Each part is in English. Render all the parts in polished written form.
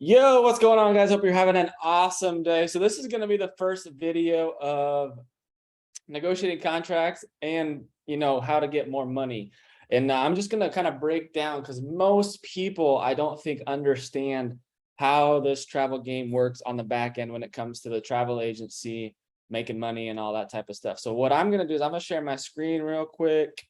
Yo, what's going on, guys? Hope you're having an awesome day. So this is going to be the first video of negotiating contracts and how to get more money. And I'm just going to kind of break down because most people I don't think understand how this travel game works on the back end when it comes to the travel agency making money and all that type of stuff. So what I'm going to do is I'm going to share my screen real quick.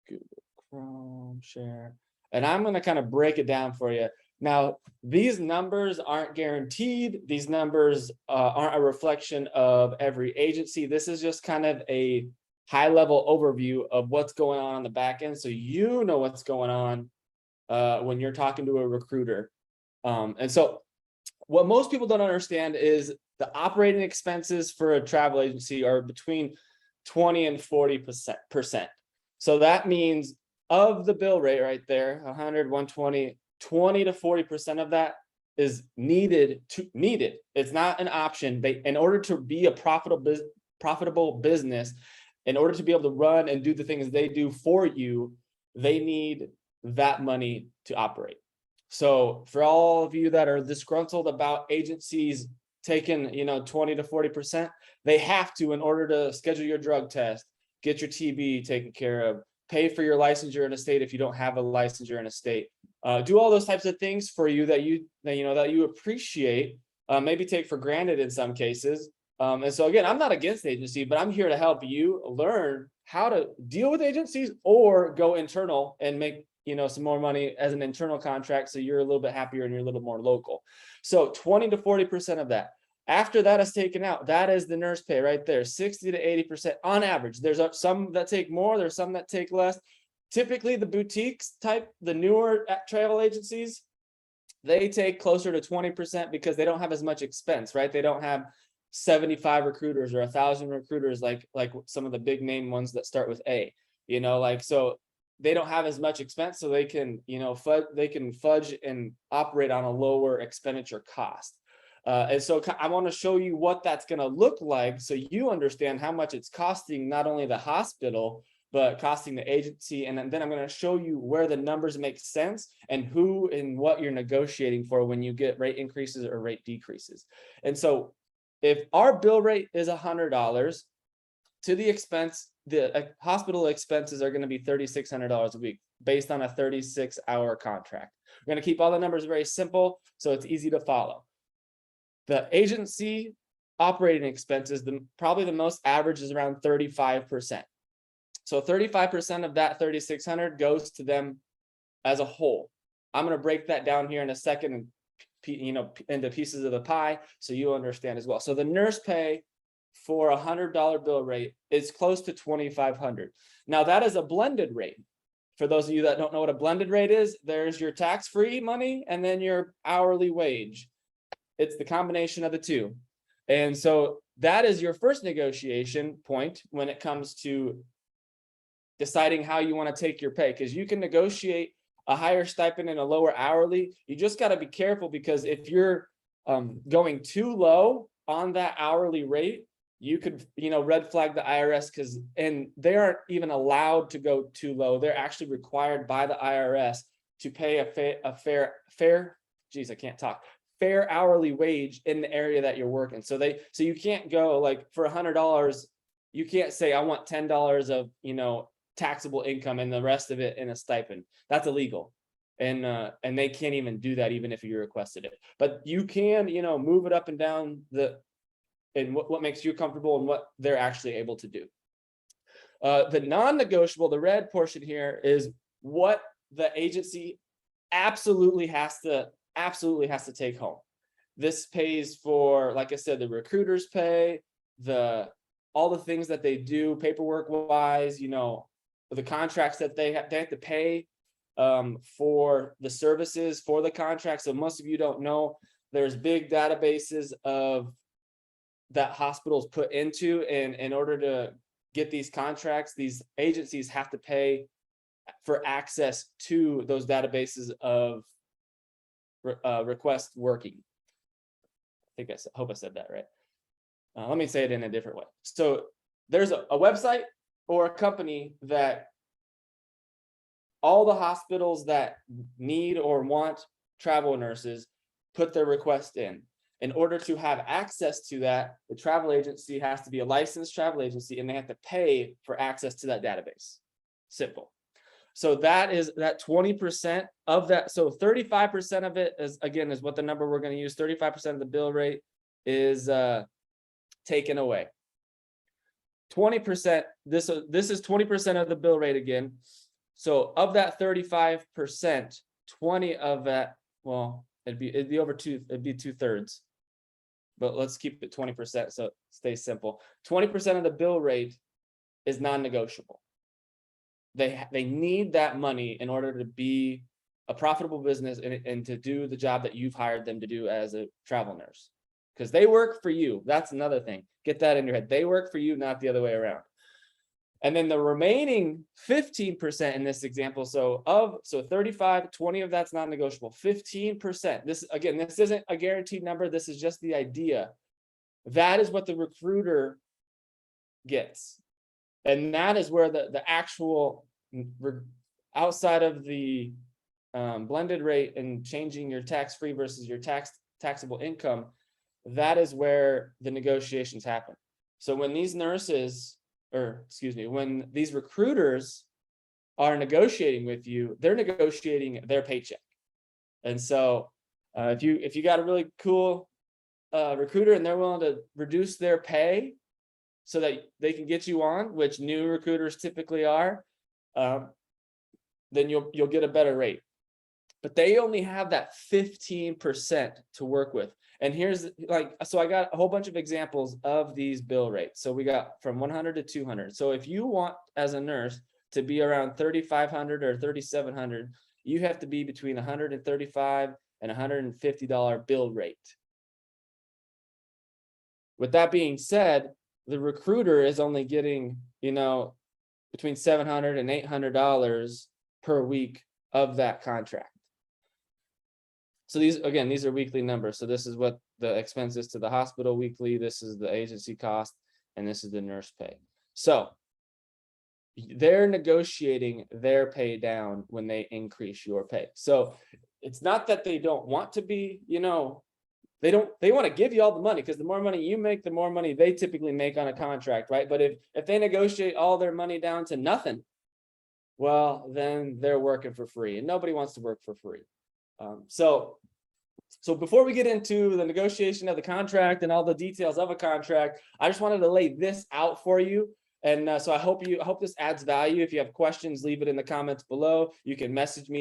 Google Chrome share, and I'm going to kind of break it down for you. Now, these numbers aren't guaranteed. These numbers aren't a reflection of every agency. This is just kind of a high level overview of what's going on the back end, so you know what's going on when you're talking to a recruiter. And so what most people don't understand is the operating expenses for a travel agency are between 20 and 40%. So that means of the bill rate right there, 100, 120, 20 to 40% of that is needed. It's not an option. In order to be a profitable business, in order to be able to run and do the things they do for you, they need that money to operate. So for all of you that are disgruntled about agencies taking 20 to 40%, they have to, in order to schedule your drug test, get your TB taken care of, pay for your licensure in a state if you don't have a licensure in a state, do all those types of things for you that you appreciate, maybe take for granted in some cases. And so again, I'm not against agency, but I'm here to help you learn how to deal with agencies or go internal and make some more money as an internal contract, so you're a little bit happier and you're a little more local. So 20 to 40% of that. After that is taken out, that is the nurse pay right there, 60 to 80% on average. There's some that take more, there's some that take less. Typically the boutiques type, the newer travel agencies, they take closer to 20% because they don't have as much expense, right? They don't have 75 recruiters or 1,000 recruiters like some of the big name ones that start with A, so they don't have as much expense, so they can fudge and operate on a lower expenditure cost. And so I want to show you what that's going to look like, so you understand how much it's costing not only the hospital but costing the agency. And then I'm going to show you where the numbers make sense and who and what you're negotiating for when you get rate increases or rate decreases. And so if our bill rate is $100, to the expense, the hospital expenses are going to be $3,600 a week based on a 36-hour contract. We're going to keep all the numbers very simple so it's easy to follow. The agency operating expenses, probably the most average is around 35%. So 35% of that 3,600 goes to them as a whole. I'm going to break that down here in a second, into pieces of the pie, so you understand as well. So the nurse pay for $100 bill rate is close to $2,500. Now that is a blended rate. For those of you that don't know what a blended rate is, there's your tax-free money and then your hourly wage. It's the combination of the two. And so that is your first negotiation point when it comes to deciding how you want to take your pay, because you can negotiate a higher stipend and a lower hourly. You just got to be careful, because if you're going too low on that hourly rate, you could red flag the IRS, and they aren't even allowed to go too low. They're actually required by the IRS to pay a fair hourly wage in the area that you're working. So you can't go, like, for $100, you can't say I want $10 of taxable income and the rest of it in a stipend. That's illegal. And they can't even do that even if you requested it. But you can move it up and down and what makes you comfortable and what they're actually able to do. The non-negotiable, the red portion here, is what the agency absolutely has to take home. This pays for, like I said, the recruiters pay, all the things that they do paperwork wise, the contracts that they have to pay for the services for the contract. So most of you don't know, there's big databases that hospitals put into, and in order to get these contracts, these agencies have to pay for access to those databases of request working. I hope I said that right. Let me say it in a different way. So there's a website or a company that all the hospitals that need or want travel nurses put their request in. In order to have access to that, the travel agency has to be a licensed travel agency, and they have to pay for access to that database. Simple. So that is that 20% of that. So 35% of it is, again, is what the number we're going to use. 35% of the bill rate is taken away. 20%, this is 20% of the bill rate again. So of that 35%, 20 of that, well, it'd be over it'd be 2/3. But let's keep it 20%, so it stays simple. 20% of the bill rate is non-negotiable. They need that money in order to be a profitable business and to do the job that you've hired them to do as a travel nurse. Because they work for you. That's another thing. Get that in your head. They work for you, not the other way around. And then the remaining 15% in this example, so 35, 20 of that's not negotiable. 15%. This isn't a guaranteed number. This is just the idea. That is what the recruiter gets. And that is where the actual, outside of the blended rate and changing your tax-free versus your taxable income, that is where the negotiations happen. So when these nurses, when these recruiters are negotiating with you, they're negotiating their paycheck. And so if you got a really cool recruiter and they're willing to reduce their pay so that they can get you on, which new recruiters typically are, then you'll get a better rate. But they only have that 15% to work with. And here's so I got a whole bunch of examples of these bill rates. So we got from 100 to 200. So if you want, as a nurse, to be around 3,500 or 3,700, you have to be between $135 and $150 bill rate. With that being said, the recruiter is only getting, between $700 and $800 per week of that contract. So these are weekly numbers. So this is what the expense is to the hospital weekly. This is the agency cost, and this is the nurse pay. So they're negotiating their pay down when they increase your pay. So it's not that they don't want to be, they want to give you all the money, because the more money you make, the more money they typically make on a contract, right? But if they negotiate all their money down to nothing, well, then they're working for free, and nobody wants to work for free. So before we get into the negotiation of the contract and all the details of a contract, I just wanted to lay this out for you. And so I hope this adds value. If you have questions, leave it in the comments below. You can message me